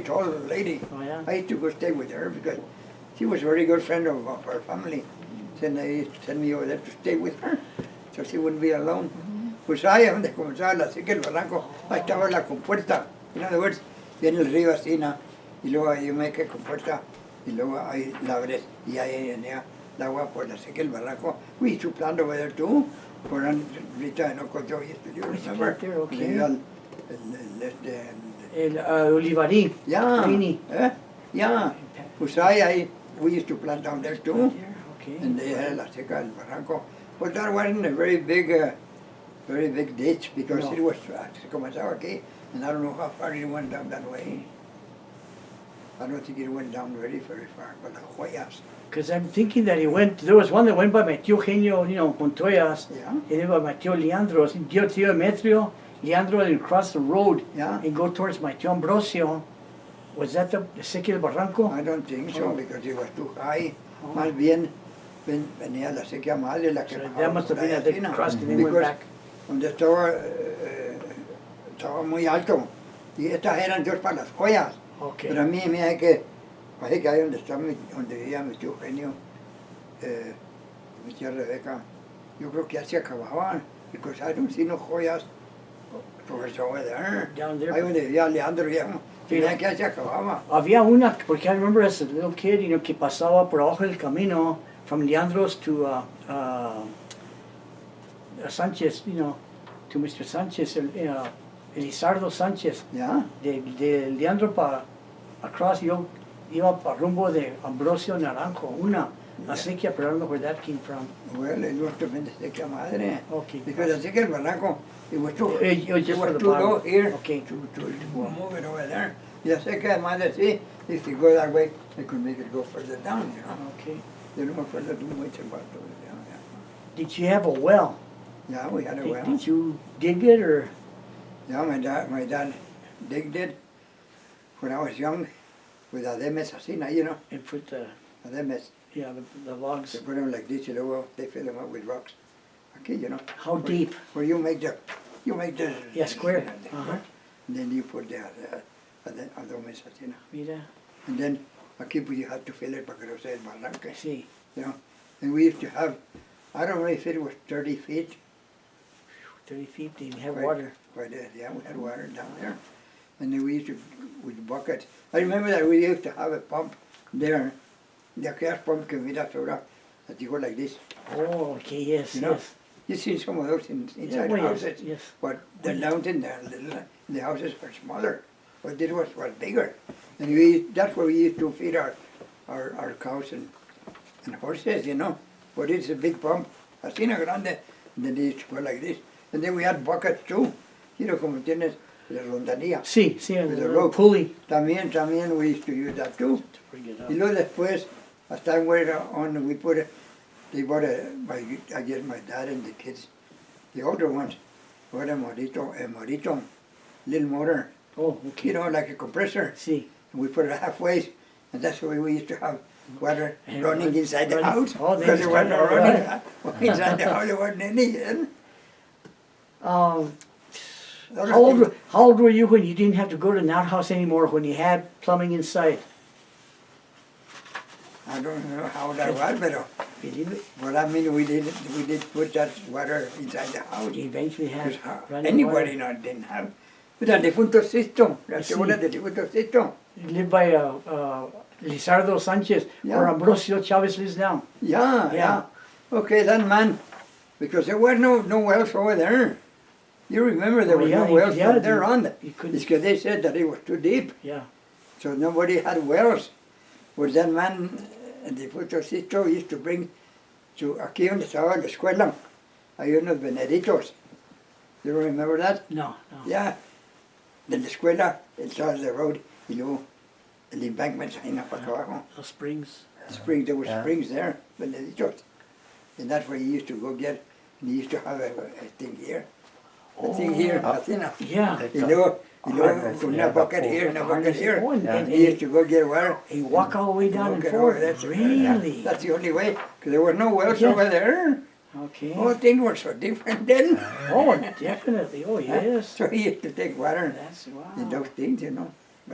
Tall lady. Oh, yeah? I used to go stay with her because she was a very good friend of our family. Then they used to send me over there to stay with her, so she wouldn't be alone. Pues ahí donde comenzaba la sequía el barranco, ahí estaba la compuerta. In other words, viene el río así, ¿no? Y luego ahí me que compuerta, y luego ahí la abres, y ahí venía el agua por la sequía el barranco. We used to plant over there too. For Rita and Uncle Joe used to do, remember? Okay. El Olivarí. yeah, Greeny. yeah. Pues ahí, we used to plant down there too. Okay. And they had la seca del barranco. But that wasn't a very big ditch because No. it was se comenzaba aquí, and I don't know how far it went down that way. I don't think it went down very far, but las huellas. Because I'm thinking that there was one that went by my tío Eugenio, Montoya's, Yeah. and then by my tío Leandro's, and tío Demetrio, Leandro, and cross the road Yeah. and go towards my tío Ambrosio. Was that the Sequía del Barranco? I don't think so Oh. because it was too high. Oh. Más bien venía la sequía madre la que So bajaba that must por have been ahí at the así, ¿no? cross and then went Because back. donde estaba muy alto y estas eran dos para las joyas. Okay. Pero a mí me hay que, parece que ahí donde vivía mi tío Eugenio, mi tía Rebeca, yo creo que ya se acababan, because I don't see no joyas over there. Down there. Ahí donde vivía Leandro, ya, Sí. que ya se acababa. Había una, porque I remember as a little kid, que pasaba por abajo del camino from Leandro's to Sanchez, to Mr. Sanchez, Elizardo Sanchez. ¿Ya? De Leandro para across, yo iba para rumbo de Ambrosio Naranjo, la sequía, pero I don't know where that came from. Well, it was tremendous sequía madre. Okay. Because I think el barranco, it was too, It was just for the too low bottom. here Okay. to move it over there. Y la sequía madre, sí, if you go that way, they could make it go further down, Okay. They don't go further too much about it, Did you have a well? Yeah, we had a well. Did you dig it or? Yeah, my dad digged it when I was young with ademes así, And put the, ademes. the logs. They put them like this, they fill them up with rocks. Aquí, How deep? Where you make the, Yeah, square. Uh-huh. And then you put the ademes así, Mira, And then aquí pues you had to fill it para que no se desbarranque, sí. And we used to have, I don't know if it was 30 feet. 30 feet, did you have Quite- water? Yeah, we had water down there. And then we used to, with buckets. I remember that we used to have a pump there. The gas pump que mira soda, that you go like this. Oh, okay, yes, You know, yes. You see some of those inside well, yes, houses. yes. But the mountain, the houses were smaller. But this was bigger. And that's where we used to feed our cows and horses, But it's a big pump. Así na grande. And then they used to go like this. And then we had buckets too. Como tienes la rondanilla. Sí, With the a rope. pulley. También we used to use that too. To bring it up. Y luego después, as time went on, we put they bought I guess my dad and the kids, the older ones, bought a morito, little motor, Oh, okay. like a compressor. Sí. And we put it halfway, and that's why we used to have water And running inside the running. house. Oh, they Because there wasn't started running inside the house, there wasn't any. How old were you when you didn't have to go to an outhouse anymore, when you had plumbing inside? I don't know how that was, but You didn't, well, I mean, we did put that water inside the house. you eventually had Because running anybody water. didn't have. But the defunto system, la Sí. segunda del defunto system. You lived by Lizardo Sanchez, Yeah. where Ambrosio Chavez lives now. Yeah. Okay, that man, because there were no wells over there. You remember there Oh, were yeah, no wells yeah, from there on. you couldn't- It's because they said that it was too deep, Yeah. so nobody had wells. But that man, the defunto system, used to bring to aquí donde estaba la escuela, hay unos veneditos. You remember that? No. Yeah. De la escuela, el side of the road, y luego el embankment ahí para abajo. Those springs. There were springs there, beneditos. And that's where you used to go get, and you used to have a thing here. A thing here, así, ¿no? Yeah. Y luego con una bucket here and a bucket here. Oh, and And you used to go get water. you walk all the way down and Walk it forth. over, that's- Really? That's the only way, because there were no wells Yeah. over there. Okay. Oh, things were so different then. Oh, definitely. Oh, yes. So he used to take water That's in wow. those things,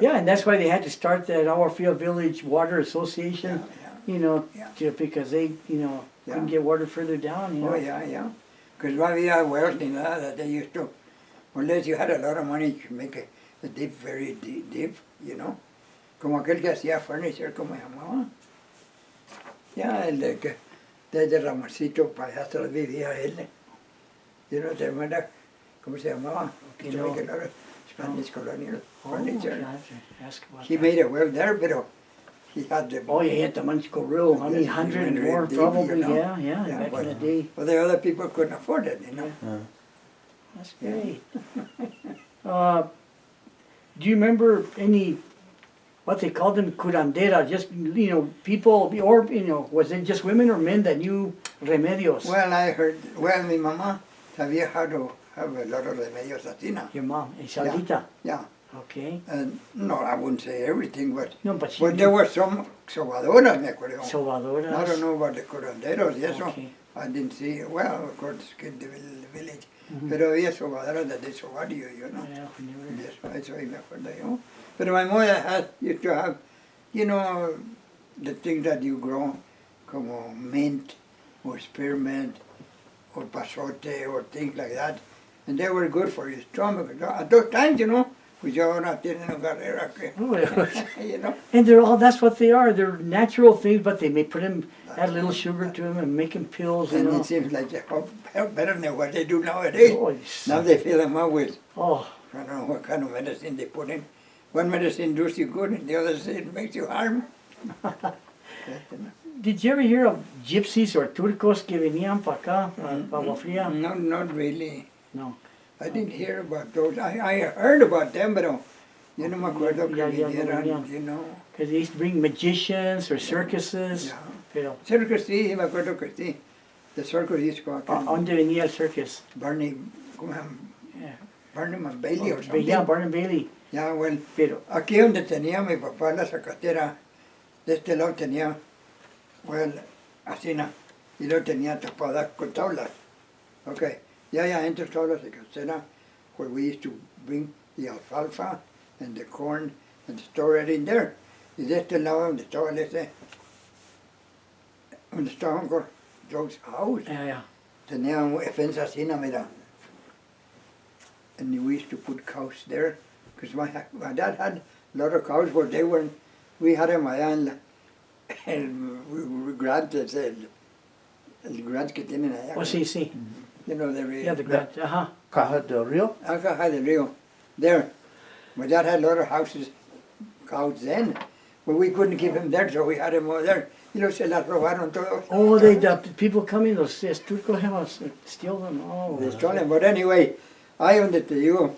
Yeah, and that's why they had to start that Agua Fria Village Water Association, you know, Yeah. because they, you know, couldn't get water further down, you know. Oh, yeah. Because no había wells ni nada that they used to, unless you had a lot of money, you could make a deep, very deep, you know. Como aquel que hacía furniture, ¿cómo se llamaba? Ya, el de que desde Ramosito para allá atrás vivía él. You know, ¿te acuerdas? ¿Cómo se llamaba? Que No. make a lot of Spanish colonial Oh, furniture. yeah, I have to ask about He that. made a well there, pero he had the... Oh, yeah, he had the money to go real, I mean, Yes, he 100 went and real more deep, probably, you know. yeah, Yeah, back but- in the day. Well, the other people couldn't afford it, you know. That's great. Do you remember any, what they called them, curandera, just, you know, people, or, you know, was it just women or men that knew remedios? Well, I heard, well, mi mamá sabía how to have a lot of remedios así, ¿no? Your mom, Isalita? Yeah. Okay. And no, I wouldn't say everything, but No, but she there were some sobadoras, me acuerdo. Sobadoras. I don't know about the curanderos y eso. Okay. I didn't see, well, of course, in the village. Pero había sobadoras that they sobad you know. Yeah, we never- Yes, eso ahí me acuerdo yo. But my mother used to have, you know, the things that you grow, como mint, or spearmint, or pasote, or things like that. And they were good for your stomach. At those times, you know, pues yo ahora tienen una carrera que, you know. And they're all, that's what they are. They're natural things, but they may put them, add a little sugar to them and make them pills, you And know. it seems like they help better than what they do nowadays. Oh, it's- Now they fill them up with, oh, I don't know what kind of medicine they put in. One medicine does you good and the other says it makes you harm. did you ever hear of gypsies or turcos que venían para acá, para Agua Fria? No, not really. No. I didn't hear about those. I heard about them, pero yo no me acuerdo que Ya, no vinieran, venían. you know. Because they used to bring magicians or circuses. Yeah. Pero, Circus sí, me acuerdo que sí. The circus used to go ¿a dónde venía el circus? Barney, ¿cómo se llama? Yeah. Barnum and Bailey or something. Yeah, Barnum Bailey. Yeah, well, Pero, aquí donde tenía mi papá la zacatera, de este lado tenía, well, así na, y lo tenía tapada con tablas. Okay, ya entre tablas de cacera, where we used to bring the alfalfa and the corn and store it in there. Y de este lado donde estaba ese, donde estaba Uncle Joe's house, yeah. tenía una defensa así, na, mira. And we used to put cows there, because my dad had a lot of cows, but they weren't, we had them allá en Grande, el Grande que tienen allá. Oh, sí. You know, Yeah, the Grand, ajá. Caja del Río. Caja del Rio, there. My dad had a lot of houses, cows then, but we couldn't keep him there, so we had him over there. Y los se las robaron todos. Oh, the people coming, los turcos have us steal them. Oh, They stole him, but anyway, ahí donde te digo,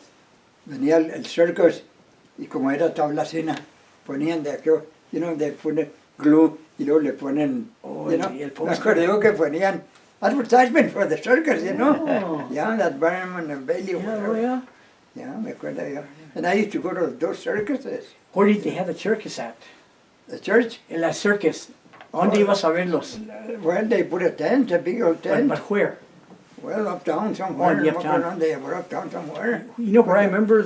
venía el circus, y como era tablacina, ponían de aquí, you know, they ponen glue, y luego le ponen, Oh, you know, y el me póster. acuerdo que ponían advertisement for the circus, you know. Oh. Yeah, that Barnum and Bailey, Yeah, whatever. oh, yeah. Yeah, me acuerdo yo. And I used to go to those circuses. Where did they have the circus at? The church, En la circus. ¿Dónde ibas a verlos? well, they put a tent, a big old tent. But where? Well, uptown somewhere, Oh, uptown. around there, but uptown somewhere. You know where I remember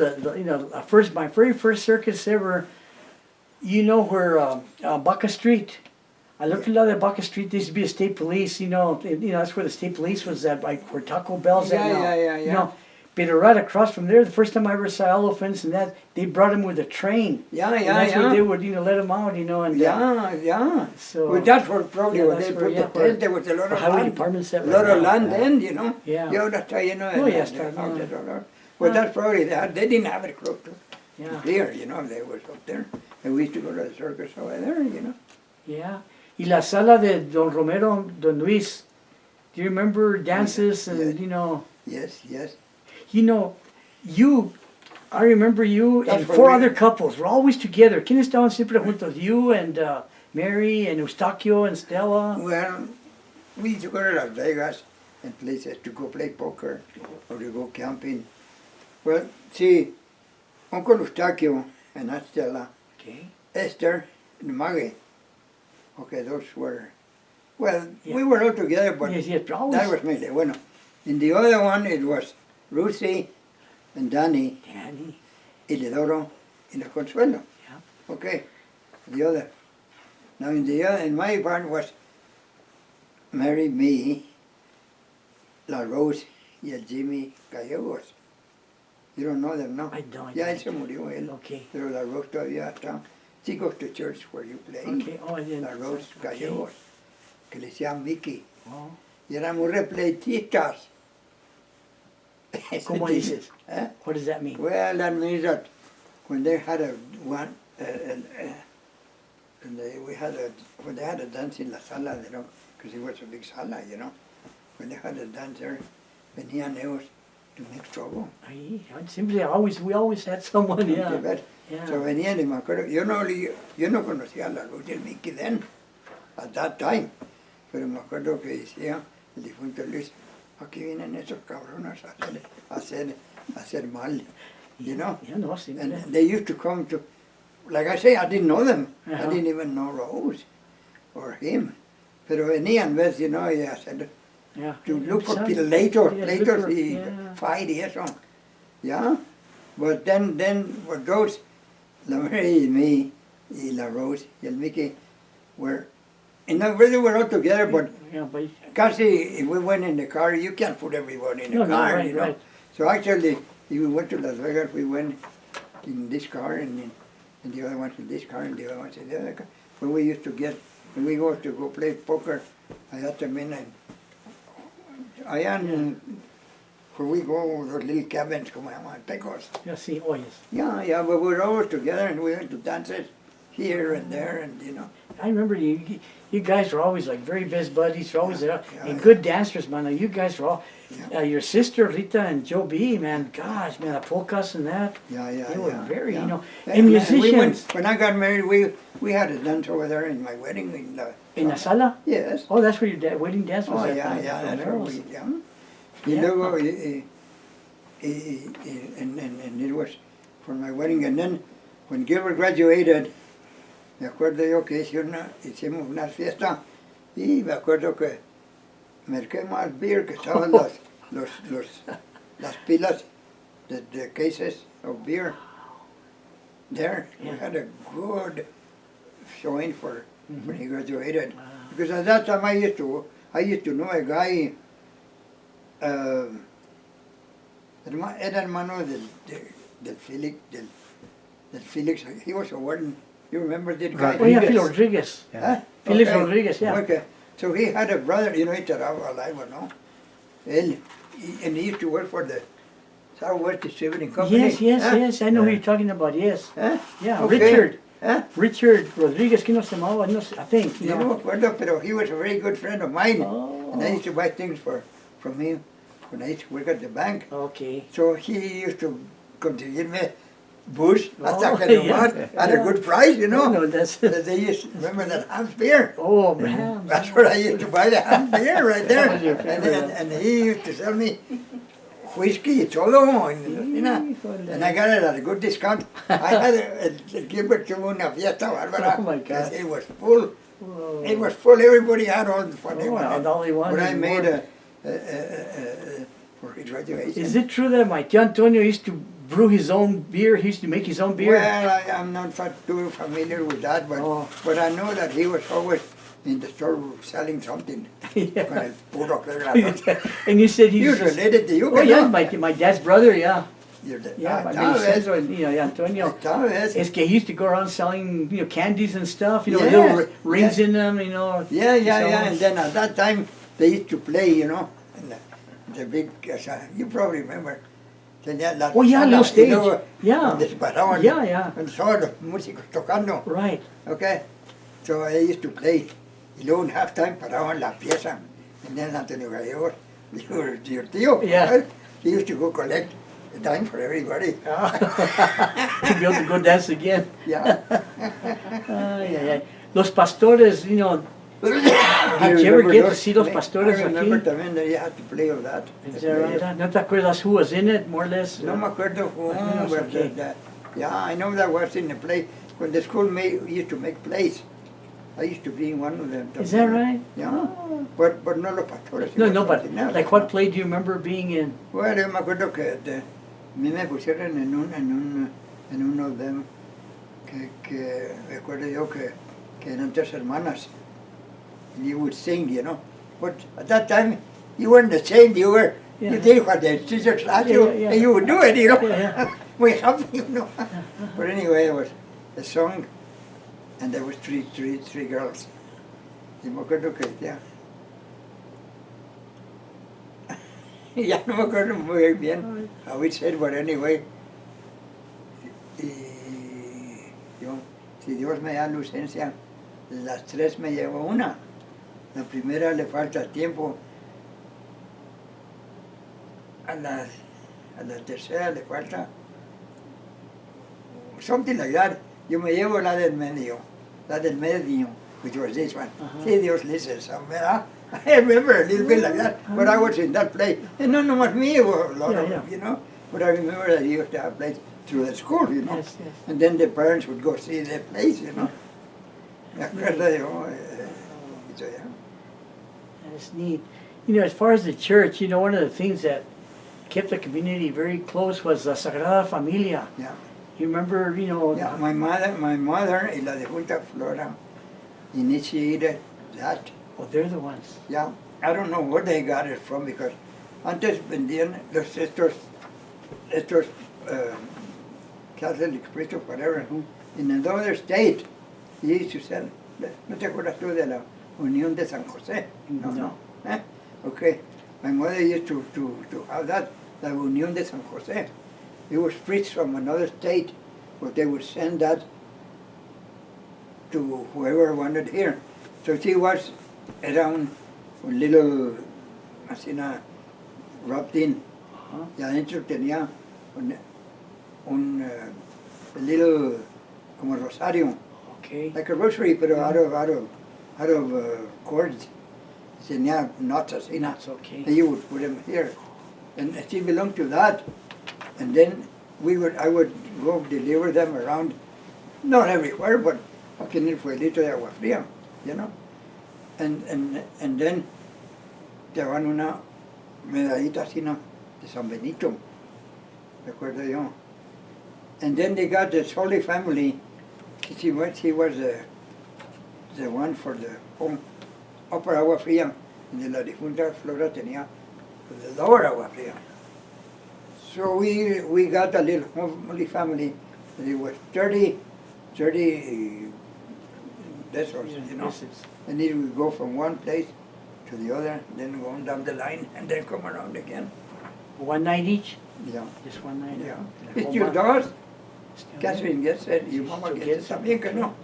my very first circus ever. You know where Baca Street. I looked at the Baca Street. There used to be a state police. You know, that's where the state police was at, like where Taco Bell's at now. Yeah. You know, but right across from there, the first time I ever saw elephants, and that they brought them with a train. Yeah, And that's where yeah. they would, let them out. And Yeah. So Well, that's where probably yeah, where that's they where- put yeah, the where tent. There was a lot the of highway land. department's at A lot right of now. land then, you know. Yeah. That's how you know. Oh, and yes, the that- houses all over. Well, that's probably they didn't have it close to Yeah. here, you know. They was up there, and we used to go to the circus over there, you know. Yeah. Y la sala de Don Romero, Don Luis. Do you remember dances and Yes. I remember you That's and where four we- other couples. We're always together. ¿Quiénes estaban siempre juntos? You and Mary and Eustaquio and Stella. Well, we used to go to Las Vegas and places to go play poker or to go camping. Well, see, Uncle Eustaquio and Aunt Stella, Okay. Esther and Maggie. Okay, those were, well, Yeah. we were all together, but Yes, always. that was mainly, bueno. In the other one, it was Lucy and Danny, Danny. Isidoro, y la Consuelo. Yeah. Okay, the other. Now in my part was Mary, me, La Rose y el Jimmy Gallegos. You don't know them, no? I don't. Ya él se murió él, Okay. pero La Rose todavía está. She goes to church where you play. Okay. Oh, I didn't. La Rose Okay. Gallegos, que le decían Vicky. Oh. Y eran muy repletistas. ¿Cómo dices? Eh? What does that mean? Well, that means that when they had when they had a dance in la sala, you know, because it was a big sala, you know. When they had a dance there, venían ellos to make trouble. Ahí, we always had someone, ¿No? yeah. Que ver. Yeah. So venían y me acuerdo, yo no conocía a la Luz y el Mickey then, at that time, pero me acuerdo que decía el difunto Luis, aquí vienen esos cabrones a hacer mal, you know. Yeah, no, sí, And yeah. they used to come to, like I say, I didn't know them. Uh-huh. I didn't even know Rose or him. Pero venían, ves, you know, y I said, Yeah. to look for Some- people later, yeah, later look for- y yeah. fight y eso. Yeah? But then with those, la Mary y me, y la Rose y el Mickey were, and not really we're all together, but Yeah, but casi if we went in the car, you can't put everybody in the No, no, car, right, you know. right. So actually, if we went to Las Vegas, we went in this car and the other ones in this car and the other ones in the other car. When we used to when we go to go play poker, I had to mean where we go, those little cabins, como llaman, pecos. yeah, sí, oh yes. Yeah, but we were always together and we went to dances here and there and, you know. I remember you guys were always like very best buddies. You're always Yeah, and yeah. good dancers, man. You guys were all, Yeah. your sister Rita and Joe B, man. Gosh, man, the polkas and that. Yeah, They were very, yeah. you know, And and we musicians. when I got married, we had a dance over there in my wedding. In la sala? Yes. Oh, that's where your wedding dance was Oh, at. yeah, that's where Romero's. we, yeah. Yeah. Y luego, and it was for my wedding. And then, when Gilbert graduated, me acuerdo yo que hicimos una fiesta, y me acuerdo que merqué más beer, que estaban las pilas, the cases of beer there. We Yeah. had a good showing for when he graduated. Wow. Because at that time I used to know a guy, era hermano del Felix, he was a warden. You remember that guy? Oh, yeah, Phil Rodriguez. Huh? Felix Okay. Rodriguez, yeah. Okay. So he had a brother, you know, he estaba alive, no? And he used to work for the Southwest Distributing Company. Yes, I know who Yeah. you're talking about, yes. Huh? Yeah, Okay. Huh? Richard Rodriguez, ¿qué no se llamaba? No sé, I think. Yo no me acuerdo, pero he was a very good friend of mine. Oh. And I used to buy things from him when I used to work at the bank. Okay. So he used to conseguirme Bush, hasta Oh, que yeah. nomás, at a good price, you know. No, that's... They used, remember that Ham's beer? Oh, man. That's where I used to buy the Ham's beer right there. That was your And, favorite. and he used to sell me whiskey y todo, and, you know. Híjole. And I got it at a good discount. I had el Gilbert tuvo una fiesta bárbara. Oh, my God. It was full. Whoa. It was full. Everybody had all the fun they Oh, wanted. and all they wanted But I was made more. for his graduation. Is it true that my tío Antonio used to brew his own beer? He used to make his own beer? Well, I'm not too familiar with that, Oh. but I know that he was always in the store selling something. Yeah. Con el puro que era. And you said He he's... was related to you, Oh, yeah, ¿no? my dad's brother, yeah. Yeah, my tal big vez, sister, you know, Antonio. tal vez. Es que he used to go around selling, you know, candies and stuff, you know, Yes, little rings yes. in them, you know. Yeah, So- and then at that time, they used to play, you know, and the big, you probably remember. Tenía la Oh, yeah, sala, little y stage. luego Yeah. donde se paraban, Yeah, yeah. con todos los músicos tocando, Right. okay? So I used to play. Y luego en halftime paraban la pieza. And then Antonio Gallegos, your tío, Yeah. right? He used to go collect a dime for everybody. To be able to go dance again. Yeah. Ay, ay, ay. Los pastores, you know, Did you ever get to see los pastores I remember aquí? también that you had to play of that. Is that right? ¿No te acuerdas who was in it, more or less? No me acuerdo who, No, it's but okay. yeah, I know that was in the play. When the school used to make plays, I used to be in one of them. Is that right? Yeah, but no los pastores. it No, was no, but something else, like what no? play do you remember being in? Well, yo me acuerdo que a mí me pusieron en uno de them, que recuerdo yo que eran tres hermanas. And you would sing, you know. But at that time, you weren't ashamed. You did what the teachers asked you, and you would do it, you know. We have, you know. But anyway, it was a song, and there was three girls. Y me acuerdo que ya. Ya no me acuerdo muy bien how we said, but anyway. Y yo, si Dios me da licencia, las tres me llevo una. La primera le falta tiempo. A la tercera le falta something like that. Yo me llevo la del medio, which was this one. See, Dios listens, ¿verdad? I remember a little bit like that, but I was in that place. And not much me, a lot of them, you know. But I remember that he used to have plays through the school, you know. Yes, yes. And then the parents would go see the place, you know. Me acuerdo yo, so, yeah. That's neat. You know, as far as the church, you know, one of the things that kept the community very close was the Sagrada Familia. Yeah. You remember, you know... Yeah, my mother y la de Junta Flora initiated that. Oh, they're the ones. Yeah, I don't know where they got it from because antes vendían estos Catholic priests, whatever, in another state. They used to sell. ¿No te acuerdas tú de la Unión de San José? No. Okay. My mother used to have that, la Unión de San José. It was priests from another state, but they would send that to whoever wanted here. So she was around a little, así wrapped in. Y adentro tenía un little, como rosario. Okay. Like a rosary, but out of cords. Tenía knots así. That's okay. And you would put them here. And she belonged to that. And then I would go deliver them around, not everywhere, but aquí en el pueblito de Agua Fria, you know. And then llevaban una medallita así, ¿no? De San Benito, recuerdo yo. And then they got this Holy Family. He was the one for the home, upper Agua Fria, and de la difunta Flora tenía the lower Agua Fria. So we got a little Holy Family, and it was 30 pesos, you know. And it would go from one place to the other, then going down the line, and then come around again. One night each? Yeah. Just one night? Yeah. The whole Your month? daughters? Still Catherine gets it, your mama Still gets it también, que no.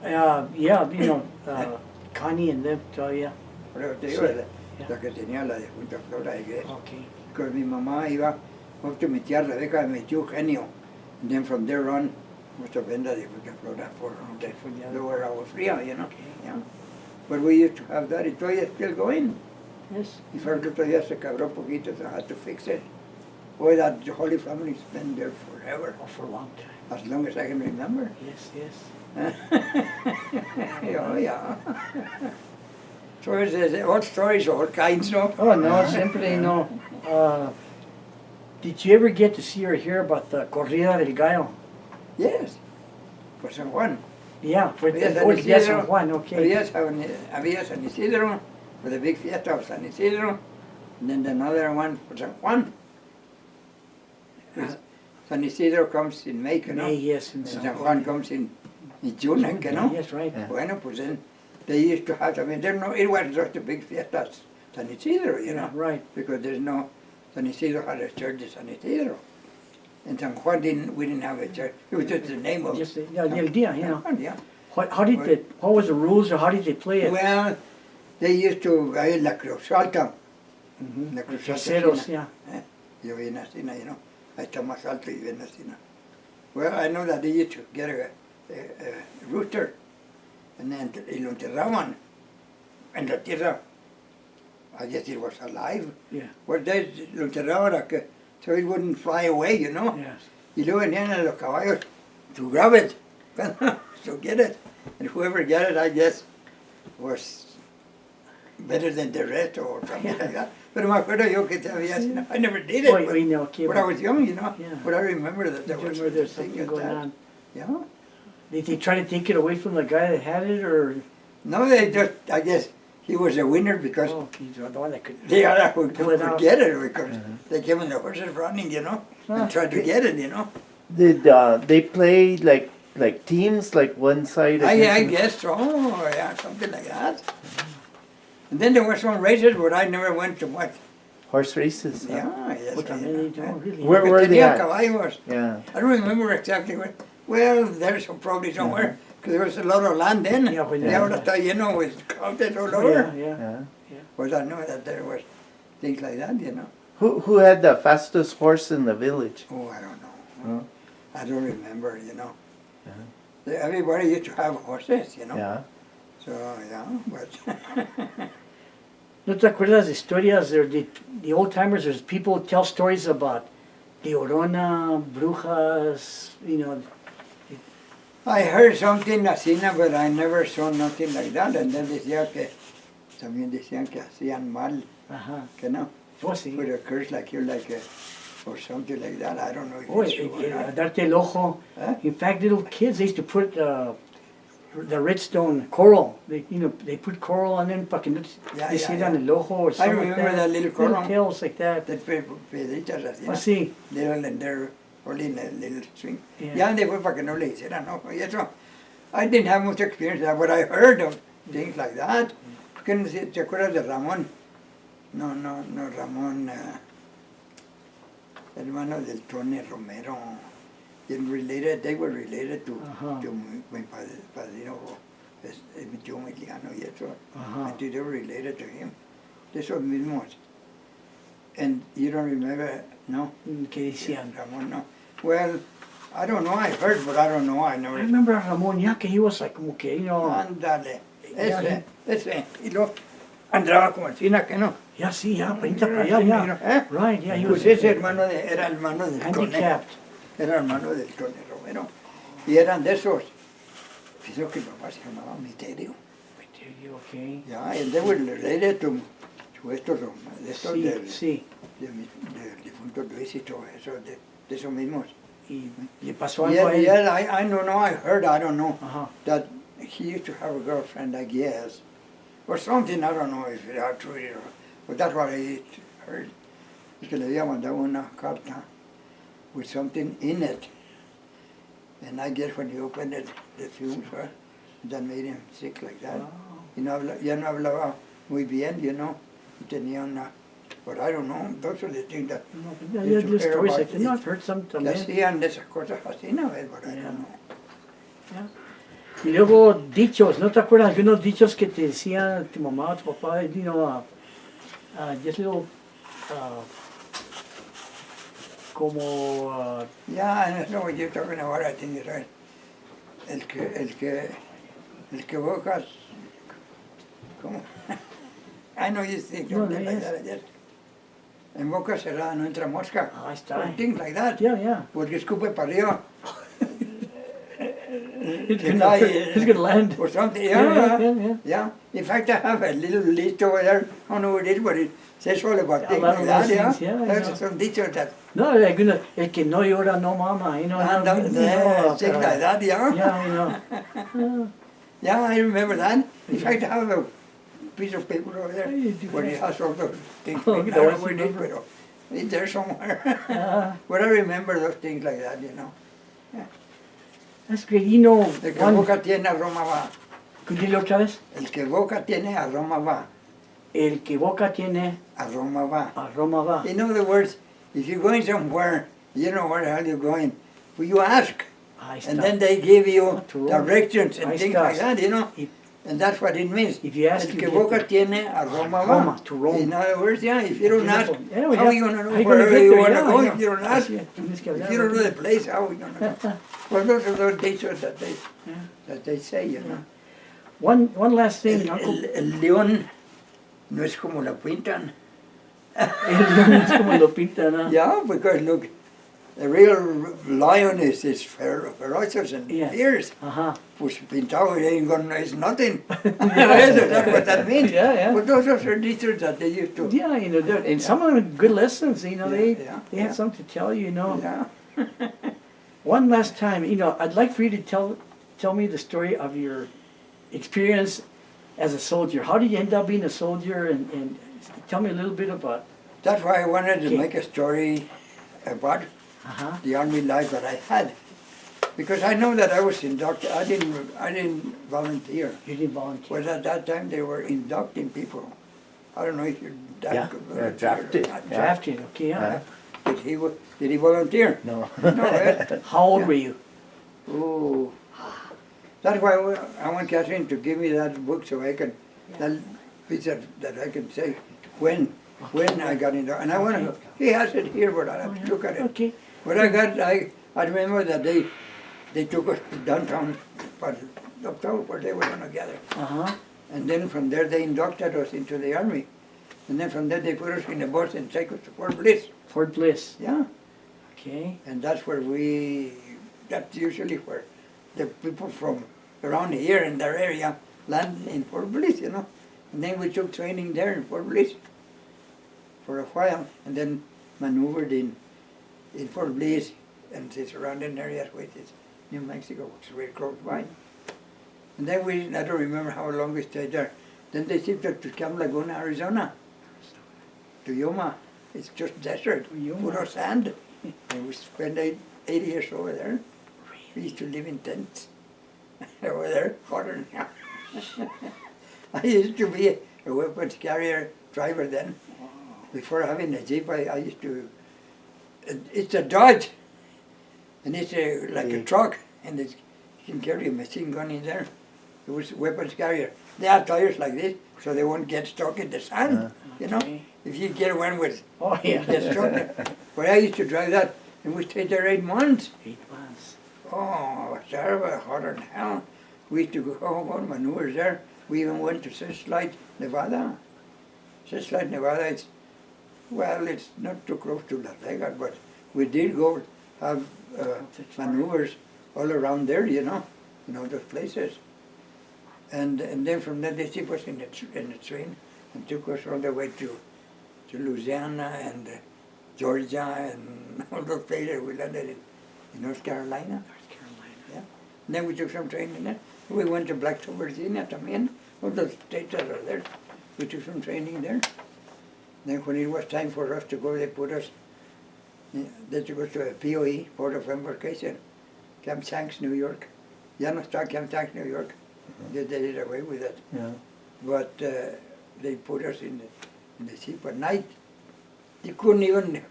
Yeah, you know, Connie and them todavía. Pero te digo, la que tenía la de Junta Flora, I guess. Okay. Because mi mamá iba up to mi tía Rebeca, mi tío Eugenio. And then from there on, must have been la de Junta Flora for the lower Agua Fria, you know. Okay. Yeah. But we used to have that, y todavía still going. Yes. Y Franco todavía se quebró un poquito, so I had to fix it. Boy, that Holy Family's been there forever. Oh, for a long time. As long as I can remember. Yes, yes. Oh, yeah. So it's old stories, all kinds, no? Oh, no, simply no. Did you ever get to see or hear about the Corrida del Gallo? Yes. For San Juan. Yeah, for Había the San Juan, okay. Había San Isidro, for the big fiesta of San Isidro, and then another one for San Juan. San Isidro comes in May, you know? May, yes, and in San Juan comes in June, you know? Yes, right. Bueno, pues then they used to have, I mean, it wasn't such a big fiesta as San Isidro, you know? Right. Because there's no, San Isidro had a church in San Isidro. And San Juan we didn't have a church. It was just the name of Just the idea, you know. Yeah. What was the rules or how did they play it? Well, they used to, la Cruz Alta. La Cruz Alta. Caseros, yeah. Yo bien así, you know. Ahí está más alto y bien así. Well, I know that they used to get a rooster and then y lo enterraban en la tierra. I guess it was alive. Yeah. Well, they lo enterraban so it wouldn't fly away, you know. Yes. Y luego venían a los caballos to grab it, to get it. And whoever got it, I guess, was better than the rest or something like that. Pero me acuerdo yo que sabía, I never did it, Oh, you know, okay, but I was young, you know. Yeah. But I remember that there was Remember there's something something going that. on. Yeah. Did they try to take it away from the guy that had it, or? No, they just, I guess, he was a winner because Oh, he's the one that could. the other would Pull it out. get it because they came in the horses running, you know, and tried to get it, you know. Did they play like teams, like one side? I against guess so, yeah, something like that. And then there were some races where I never went to watch. horse races? Huh? Yeah, yes. What, I I know. mean, you don't really. Where were they Tenía at? caballos. Yeah. I don't remember exactly where. Well, there's probably somewhere, because there was a lot of land then. Yeah, when Y they- ahora está lleno with counties all Yeah, over. yeah. Yeah. But I know that there was things like that, you know. Who had the fastest horse in the village? Oh, I don't know. Huh? I don't remember, you know. Yeah. Everybody used to have horses, you know. Yeah. So, yeah, but ¿No te acuerdas de historias de the old timers? There's people tell stories about Llorona, brujas, you know. I heard something así, but I never saw nothing like that. And then también decían que hacían mal, Ajá. que no. Oh, sí. Put a curse like you, or something like that. I don't know if Oh, it's true or not. darte el ojo. Huh? In fact, little kids, they used to put the redstone coral. They put coral on them para que no Yeah, they see it yeah, on yeah. el ojo or something remember like that little coral. tales like that. That pedritas así, Oh, ¿no? sí. Little and they're only in a little swing. Yeah. Ya donde fue para que no le hicieran ojo y eso. I didn't have much experience with that, but I heard of things like that. ¿Qué no sé, ¿te acuerdas de Ramón? No, Ramón, hermano del Tony Romero. They were related to, Ajá. to mi padrino, mi tío Emiliano y eso. Ajá. And they were related to him. De esos mismos. And you don't remember, no? ¿Qué decían? Ramón, no. Well, I don't know, I heard, but I don't know, I I never. remember a Ramón, yeah, que he was like, como que, Ándale, Yeah, ese. Y luego andaba como encina, que no. yeah, sí, yeah, pinta para allá, yeah. ¿Eh? Right, yeah, he was Pues ese era hermano del Tone. handicapped. Era hermano del Tone Romero. Y eran de esos. Pienso que mi papá se llamaba Miterio. Okay. Ya, y they were related to estos, de estos Sí. del difunto Luis y todo eso, de esos mismos. Y le pasó algo a él. Yeah, I don't know, I heard, I don't know, Ajá. that he used to have a girlfriend, I guess, or something, I don't know if it are true, but that's what I heard. Y que le había mandado una carta with something in it. And I guess when he opened it, the fumes were, that made him sick like that. Y ya no hablaba muy bien, you know, y tenía una, but I don't know, those are the things that Yeah, used to there's hear stories about like that. No, I've heard some que también. hacían de esas cosas así, ¿no? But I Yeah. don't know. Y luego dichos, ¿no te acuerdas de unos dichos que te decía tu mamá o tu papá? You know, just little, como, Yeah, I know what you're talking about, I think you're right. El que bocas, ¿cómo? I know you think No, something like yes. that, I guess. En boca cerrada no entra mosca. Ahí está. Or things like that. yeah. Porque escupe para arriba. It's gonna land. Or something, Yeah. yeah. In fact, I have a little list over there. I don't know what it is, but it says all about A things lot like of that, those yeah. things, yeah, I That's know. some dichos that, No, el que no llora no mama, you know. things like that, yeah. Yeah, you know. Yeah, I remember that. In fact, I have a piece of paper over there you do where it have. has all those things. Oh, I the don't know ones where you it is, remember. but it's there somewhere. Uh, But I remember those things like that, you know. that's great. You know, El que one, boca tiene a Roma va. could you dilo otra vez? El que boca tiene a Roma va. El que boca tiene, A Roma va. a Roma va. In other words, if you're going somewhere, you know where the hell you're going, well, you ask. Ahí And está. then they give you To Rome. directions and Ahí things está. like that, you know. If- And that's what it means. If you ask, El you que get boca it. tiene a Roma va. Roma, to Rome. In other words, yeah, if you don't ask, Yeah, well, how are you going to how know you where gonna get you there? want to Yeah, go yeah. if you don't ask? Así es, tienes que If hablar. you don't know the place, how are you going to know? Well, those are those dichos that they say, you know. One last thing, Uncle. El león no es como la pintan. El león es como lo pintan, ¿no? Yeah, because look, the real lion is ferocious and Yeah. fierce. Ajá. Pues pintado is nothing. That's what that means. Yeah. But those are dichos that they used to. Yeah, you know, and some of them good lessons, you know, they Yeah, they yeah. had something to tell you, you know. Yeah. One last time, you know, I'd like for you to tell tell me the story of your experience as a soldier. How did you end up being a soldier, and tell me a little bit about. That's why I wanted to Okay. make a story about Uh-huh. the army life that I had, because I know that I was inducted. I didn't volunteer. You didn't volunteer. But at that time they were inducting people. I don't know if you're that Yeah, good yeah, volunteer or drafted. not. Yeah. Drafted, okay, yeah. Did he volunteer? No. No. How old Yeah. were you? Oh, that's why I want Catherine to give me that book so I can, that piece that I can say when I got in there. And I want to, he has it here, but I have to look at it. Okay. But I remember that they took us to downtown, but uptown where they were going to gather. Uh-huh. And then from there they inducted us into the army. And then from there they put us in a bus and take us to Fort Bliss. Fort Bliss. Yeah. Okay. And that's that's usually where the people from around here in their area land in Fort Bliss, you know. And then we took training there in Fort Bliss for a while, and then maneuvered in Fort Bliss and the surrounding areas, which is New Mexico, which is very close by. And then I don't remember how long we stayed there. Then they shipped us to Camp Laguna, Arizona, to Yuma. It's just desert, Yuma. full of sand. And we spent 8 years over there. We used to live in tents over there, hotter than hell. I used to be a weapons carrier driver then. Before having a Jeep, I used to, it's a Dodge, and it's like a truck, and you can carry a machine gun in there. It was a weapons carrier. They have tires like this, so they won't get stuck in the sand, you know. Okay. If you get one with, Oh, yeah. get stuck. But I used to drive that, and we stayed there 8 months. 8 months. Oh, it was terrible, hotter than hell. We used to go home on maneuvers there. We even went to Searchlight, Nevada. Searchlight, Nevada, it's not too close to Las Vegas, but we did go have maneuvers all around there, you know those places. And then from there they took us in the train and took us all the way to Louisiana and Georgia and all those places. We landed in North Carolina. North Carolina. Yeah. And then we took some training there. We went to Blackstone, Virginia también. All those states that are there. We took some training there. Then when it was time for us to go, they took us to a POE, Port of Embarkation, Camp Shanks, New York. Ya no está Camp Shanks, New York. They did away with it. Yeah. But they put us in the ship at night. They couldn't even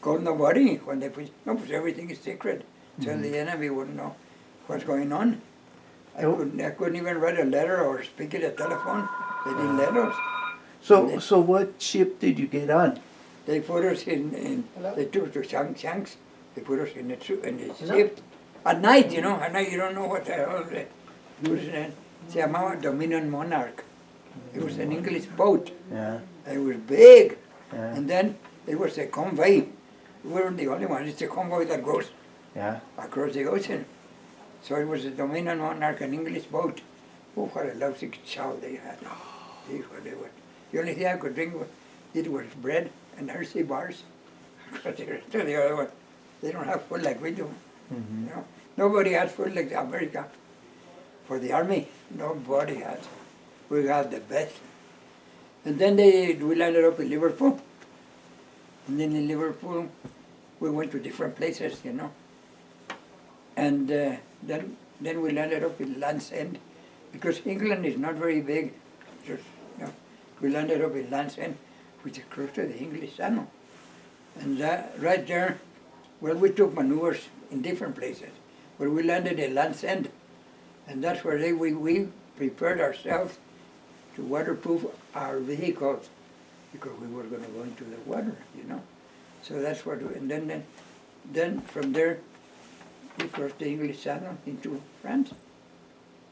call nobody when they put, no, because everything is secret. So the enemy wouldn't know what's going on. I couldn't even write a letter or speak at a telephone. They didn't let us. So what ship did you get on? They put us they took us to Shanks. They put us in the ship. At night, you don't know what the hell it was. Se llamaba Dominion Monarch. It was an English boat. Yeah. It was big. Yeah. And then it was a convoy. We weren't the only one. It's a convoy that goes Yeah. across the ocean. So it was a Dominion Monarch, an English boat. Oh, what a lousy chow they had. Gee, what they were. The only thing I could drink was bread and Hershey bars. Because the rest of the other one, they don't have food like we do. Mm-hmm. Nobody has food like America. For the army, nobody has. We had the best. And then we landed up in Liverpool. And then in Liverpool, we went to different places, And then we landed up in Land's End, because England is not very big. We landed up in Land's End, which is close to the English Channel. And right there, well, we took maneuvers in different places, but we landed in Land's End. And that's where we prepared ourselves to waterproof our vehicles, because we were going to go into the water, So that's what, and then from there, we crossed the English Channel into France.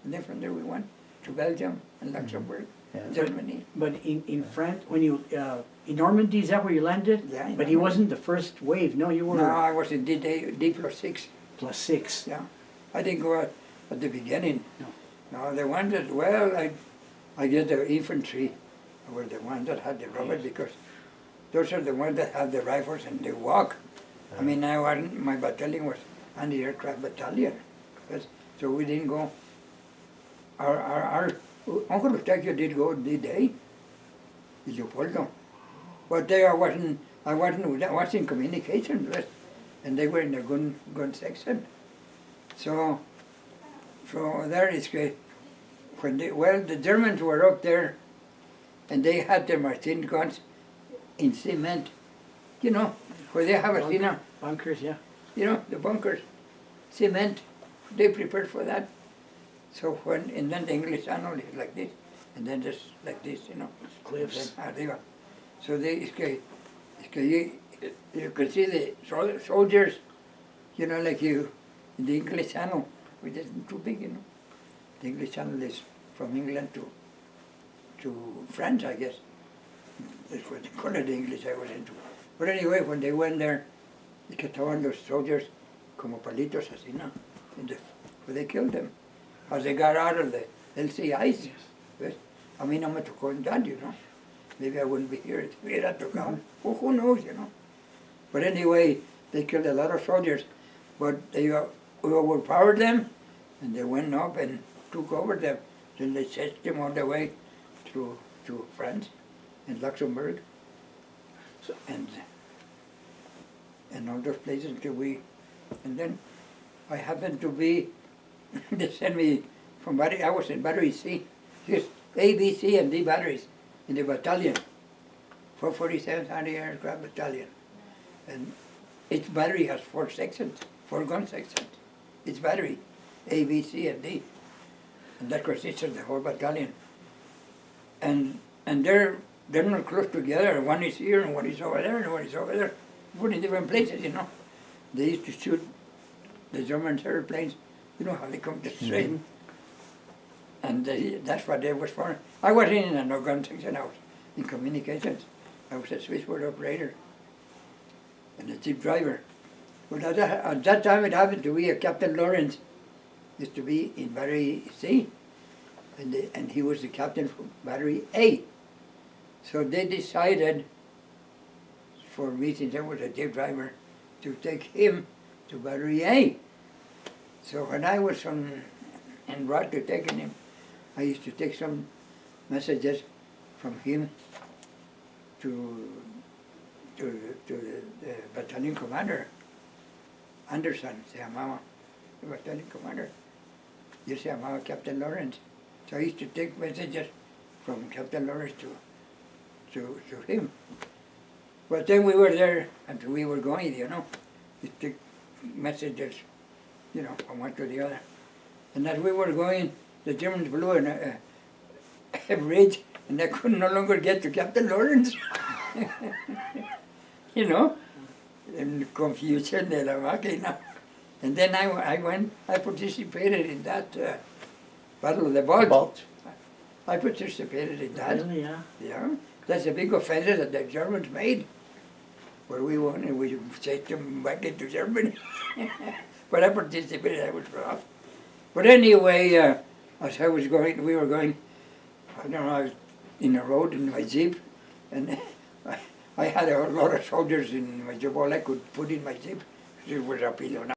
And then from there we went to Belgium and Luxembourg, Germany. But in France, when you, in Normandy, is that where you landed? Yeah. But he wasn't the first wave, no, you were. No, I was in D+6. +6. Yeah. I didn't go out at the beginning. No. No, the ones that, I guess the infantry were the ones that had the rubber, because those are the ones that have the rifles and they walk. I mean, my battalion was anti-aircraft battalion. But so we didn't go. Our Uncle Eustachio did go, did they? Leopoldo. But I wasn't watching communications with, and they were in the gun section. So there is great. The Germans were up there, and they had their machine guns in cement, you know, where they have a cement, Bunkers, yeah. you know, the bunkers, cement. They prepared for that. So and then the English Channel is like this, and then just like this, you know. Cliffs. Arriba. So you could see the soldiers, you know, like in the English Channel, which isn't too big, you know. The English Channel is from England to France, I guess. That's what they call it, the English I was into. But anyway, when they went there, they estaban los soldiers como palitos así, ¿no? Where they killed them. As they got out of the LCIs. Yes. A mí no me tocó en that, you know. Maybe I wouldn't be here if we had tocado. Well, who knows, you know. But anyway, they killed a lot of soldiers. But they overpowered them, and they went up and took over them. Then they set them on the way to France and Luxembourg. So, and all those places until and then I happened to be, they sent me from battery, I was in battery C, just A, B, C, and D batteries in the battalion, 447th Anti-Aircraft Battalion. And each battery has 4 sections, 4 gun sections. Each battery, A, B, C, and D. And that consists of the whole battalion. And they're not close together. One is here, and one is over there, and one is over there. Put in different places, you know. They used to shoot the German airplanes. You know how they come to straight. Mm-hmm. And that's what they was for. I wasn't in a no gun section. I was in communications. I was a switchboard operator and a jeep driver. But at that time, it happened to be a Captain Lawrence. Used to be in Battery C, and he was the captain for Battery A. So they decided, for me, since I was a jeep driver, to take him to Battery A. So when I was en route to taking him, I used to take some messages from him to the battalion commander, Anderson, se llamaba, the battalion commander. Yo se llamaba Captain Lawrence. So I used to take messages from Captain Lawrence to him. But then we were there until we were going, you know. We took messages, you know, from one to the other. And as we were going, the Germans blew a bridge, and I could no longer get to Captain Lawrence. You know, in confusion de la máquina. And then I participated in that Battle of the Bulge. I participated in that. Really, yeah. Yeah, that's a big offense that the Germans made. But we won, and we sent them back into Germany. But I participated, I was rough. But anyway, as I was going, we were going, I don't know, I was in a road in my Jeep, and I had a lot of soldiers in my Jeep, all I could put in my Jeep. It was a pillow.